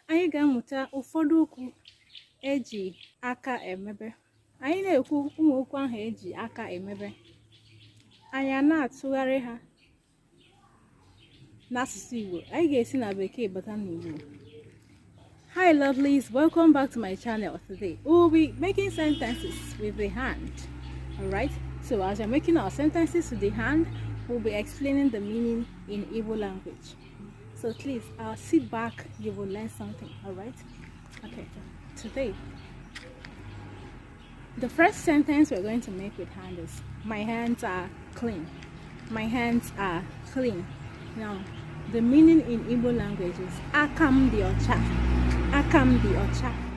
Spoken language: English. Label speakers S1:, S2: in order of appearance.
S1: anyị ga-amụta ụfọdụ okwu eji aka emebe. Anyị na-ekwu ụmụ okwu ahụ eji aka emebe, anyị na-atụgharị ha n'asụsụ Igbo. Anyị ga-esi na Bekee bata n'Igbo. Hi lovelies, welcome back to my channel. Today we'll be making sentences with the hand. Alright, so as we're making our sentences with the hand, we'll be explaining the meaning in Igbo language. So please, sit back, you will learn something. Alright, okay, today the first sentence we're going to make with hand is my hands are clean. My hands are clean. Now the meaning in Igbo language is akam di ocha. Akam di ocha.